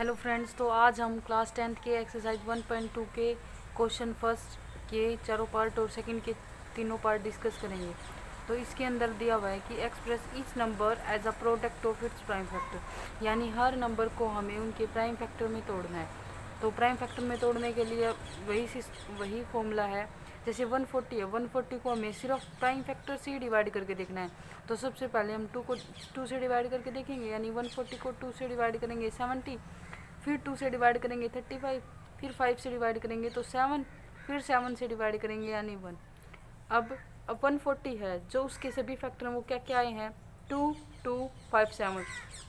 Hello friends, तो आज हम क्लास 10th के एक्सरसाइज 1.2 के क्वेश्चन फर्स्ट के चारों पार्ट और सेकंड के तीनों पार्ट डिस्कस करेंगे। तो इसके अंदर दिया हुआ है कि express each number as a product of its prime factor, यानी हर नंबर को हमें उनके प्राइम फैक्टर में तोड़ना है। तो प्राइम फैक्टर में तोड़ने के लिए वही फॉर्मूला है। जैसे 140 है, 140 को हमें सिर्फ प्राइम फैक्टर से ही डिवाइड करके देखना है। तो सबसे पहले हम 2 को 2 से डिवाइड करके देखेंगे, यानी 140 को 2 से डिवाइड करेंगे 70, फिर 2 से डिवाइड करेंगे 35, फिर 5 से डिवाइड करेंगे तो 7, फिर 7 से डिवाइड करेंगे यानी 1। अब 140 है, जो उसके सभी फैक्टर हैं वो क्या क्या आए हैं, 2, 2, 5, 7।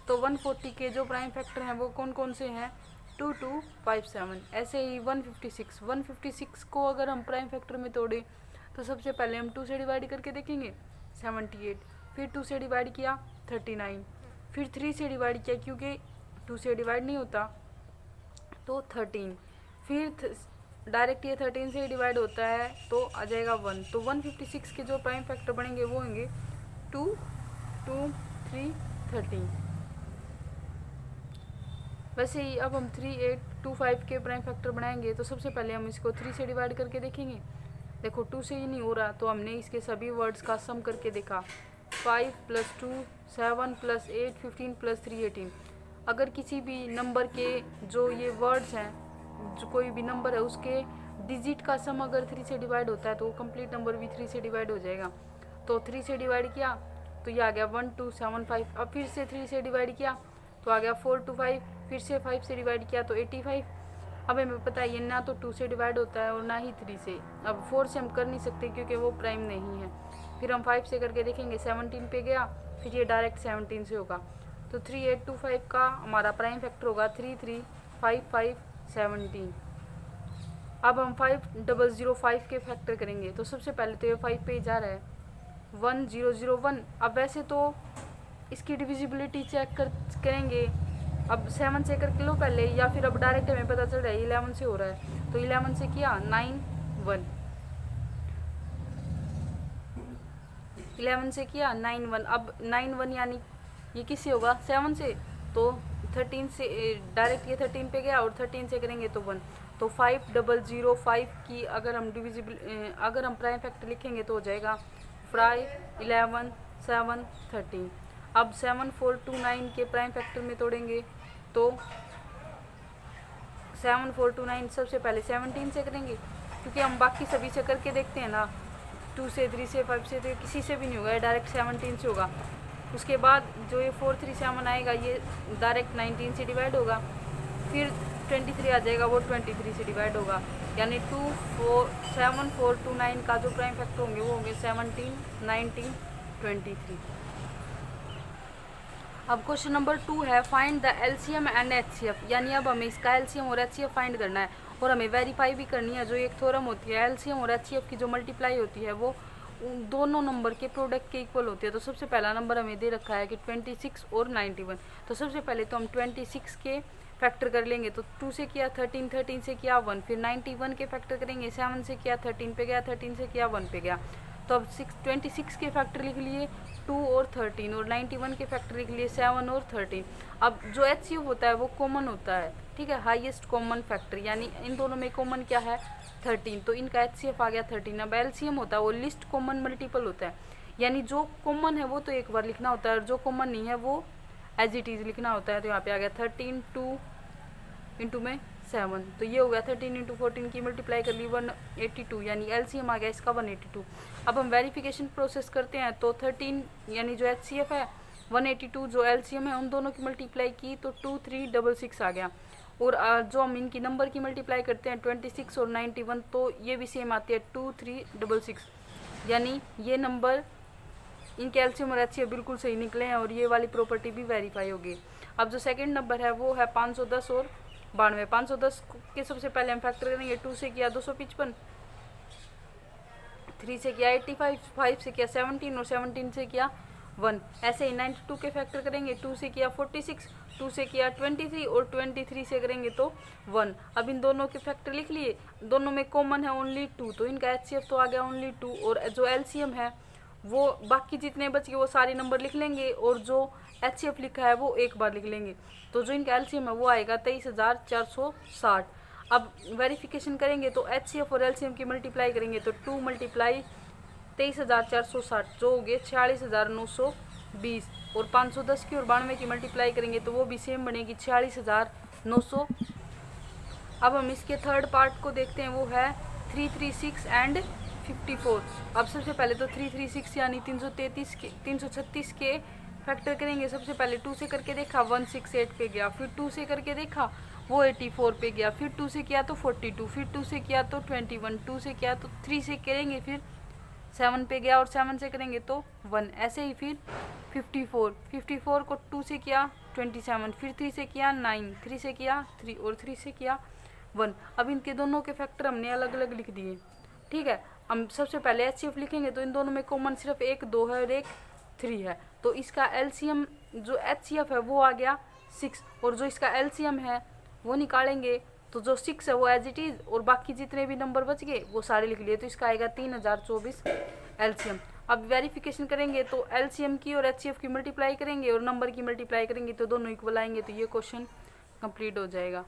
तो 140 के जो प्राइम फैक्टर हैं वो कौन कौन से हैं, 2, 2, 5, 7। ऐसे ही 156 को अगर हम प्राइम फैक्टर में तोड़ें तो सबसे पहले हम 2 से डिवाइड करके देखेंगे 78, फिर 2 से डिवाइड किया 39, फिर 3 से डिवाइड किया क्योंकि 2 से डिवाइड नहीं होता तो 13, फिर डायरेक्ट ये 13 से डिवाइड होता है तो आ जाएगा 1। तो 156 के जो प्राइम फैक्टर बनेंगे वो होंगे 2, 2, 3, 13। वैसे ही अब हम 3, 8, 2, 5 के प्राइम फैक्टर बनाएंगे तो सबसे पहले हम इसको 3 से डिवाइड करके देखेंगे। देखो 2 से ही नहीं हो रहा तो हमने इसके सभी वर्ड्स का सम करके देखा, 5 + 2 7 + 8 15 + 3 18। अगर किसी भी नंबर के जो ये वर्ड्स हैं, जो कोई भी नंबर है उसके डिजिट का सम अगर 3 से डिवाइड होता है तो वो कंप्लीट नंबर भी 3 से डिवाइड हो जाएगा। तो 3 से डिवाइड किया तो ये आ गया 1, 2, 7, 5। अब फिर से 3 से डिवाइड किया तो आ गया 4, 2, 5, फिर से 5 से डिवाइड किया तो 85। अब हमें पता है ये ना तो 2 से डिवाइड होता है और ना ही 3 से। अब 4 से हम कर नहीं सकते क्योंकि वो प्राइम नहीं है। फिर हम 5 से करके देखेंगे, 17 पे गया, फिर ये डायरेक्ट 17 से होगा। तो 3825 का हमारा प्राइम फैक्टर होगा 3, 3, 5, 5, 17। अब हम 5005 के फैक्टर करेंगे तो सबसे पहले तो ये 5 पे जा रहा है, 1001। अब वैसे तो इसकी डिविजिबिलिटी चेक करेंगे, अब 7 से करके लो पहले, या फिर अब डायरेक्ट हमें पता चल रहा है 11 से हो रहा है तो 11 से किया 9, 1, 11 से किया 9, 1। अब 9, 1 यानी ये किससे होगा, 7 से। तो 13 से डायरेक्ट ये 13 पे गया और 13 से करेंगे तो 1। तो 5005 की अगर हम प्राइम फैक्टर लिखेंगे तो हो जाएगा 5, 11, 7, 13। अब 7429 के प्राइम फैक्टर में तोड़ेंगे तो 7429 सबसे पहले 17 से करेंगे क्योंकि हम बाकी सभी से करके देखते हैं ना, 2 से, 3 से, 5 से, तो किसी से भी नहीं होगा, डायरेक्ट 17 से होगा। उसके बाद जो ये 437 आएगा ये डायरेक्ट 19 से डिवाइड होगा, फिर 23 आ जाएगा वो 23 से डिवाइड होगा, यानी 7429 का जो प्राइम फैक्टर होंगे वो होंगे 17, 19, 23। अब क्वेश्चन नंबर 2 है, find the LCM and HCF, यानी अब हमें इसका एलसीएम और एचसीएफ फाइंड करना है और हमें वेरीफाई भी करनी है। जो एक थ्योरम होती है, एलसीएम और एचसीएफ की जो मल्टीप्लाई होती है वो उन दोनों नंबर के प्रोडक्ट के इक्वल होती है। तो सबसे पहला नंबर हमें दे रखा है कि 26 और 91। तो सबसे पहले तो हम 26 के फैक्टर कर लेंगे तो 2 से किया 13, 13 से किया 1, फिर 91 के फैक्टर करेंगे, 7 से किया 13 पे गया, 13 से किया 1 पे गया। तो अब 26 के फैक्टर लिख लिए 2 और 13, और 91 के फैक्टर लिख लिए 7 और 13। अब जो एचसीएफ होता है वो कॉमन होता है, ठीक है, हाईएस्ट कॉमन फैक्टर, यानी इन दोनों में कॉमन क्या है, 13। तो इनका एचसीएफ आ गया 13। अब एलसीएम होता है वो लिस्ट कॉमन मल्टीपल होता है, यानी जो कॉमन है वो तो एक बार लिखना होता है और जो कॉमन नहीं है वो एज इट इज लिखना होता है। तो यहाँ पे आ गया 13, 2 इंटू में 7, तो ये हो गया 13 इंटू 14 की मल्टीप्लाई कर ली 182, यानी एलसीएम आ गया इसका 182। अब हम वेरिफिकेशन प्रोसेस करते हैं तो 13 यानी जो एचसीएफ है, 182 जो एलसीएम है, उन दोनों की मल्टीप्लाई की तो 2366 आ गया। और जो हम इनकी नंबर की मल्टीप्लाई करते हैं 26 और 91 तो ये भी सेम आती है 2366, यानी ये नंबर इनके एलसीएम और एचसीएफ बिल्कुल सही निकले हैं और ये वाली प्रॉपर्टी भी वेरीफाई होगी। अब जो सेकंड नंबर है वो है 510 और 92। 510 के सबसे पहले हम फैक्टर करेंगे, 2 से किया 255, 3 से किया 85, 5 से किया 17 और 17 से किया 1। ऐसे ही 92 के फैक्टर करेंगे, 2 से किया 46, 2 से किया 23 और 23 से करेंगे तो 1। अब इन दोनों के फैक्टर लिख लिए, दोनों में कॉमन है ओनली 2, तो इनका एचसीएफ तो आ गया ओनली 2, और जो एलसीएम है वो बाकी जितने बच गए वो सारे नंबर लिख लेंगे और जो HCF लिखा है वो एक बार लिख लेंगे। तो जो इनका LCM है वो आएगा 23,460। अब वेरिफिकेशन करेंगे तो HCF और LCM की मल्टीप्लाई करेंगे तो 2 मल्टीप्लाई 23,460 जो हो गए 46,920, और 510 की और 92 की मल्टीप्लाई करेंगे तो वो भी सेम बनेगी 46,900। अब हम इसके थर्ड पार्ट को देखते हैं, वो है 336 एंड 54। अब सबसे पहले तो 336 यानी 336 के फैक्टर करेंगे। सबसे पहले 2 से करके देखा 168 पे गया, फिर 2 से करके देखा वो 84 पे गया, फिर 2 से किया तो 42, फिर 2 से किया तो 21, 2 से किया तो 3 से करेंगे फिर 7 पे गया और 7 से करेंगे तो 1, ऐसे ही फिर 54 को 2 से किया 27, फिर 3 से किया 9, 3 से किया 3 और 3 से किया 1। अब इनके दोनों के फैक्टर हमने अलग अलग लिख दिए। ठीक है, हम सबसे पहले HCF लिखेंगे तो इन दोनों में कॉमन सिर्फ एक 2 है और एक 3 है, तो इसका LCM जो HCF है वो आ गया 6, और जो इसका LCM है वो निकालेंगे तो जो 6 है वो एज इट इज़, और बाकी जितने भी नंबर बच गए वो सारे लिख लिए, तो इसका आएगा 3024 LCM। अब वेरिफिकेशन करेंगे तो LCM की और HCF की मल्टीप्लाई करेंगे और नंबर की मल्टीप्लाई करेंगे तो दोनों इक्वल आएंगे, तो ये क्वेश्चन कंप्लीट हो जाएगा।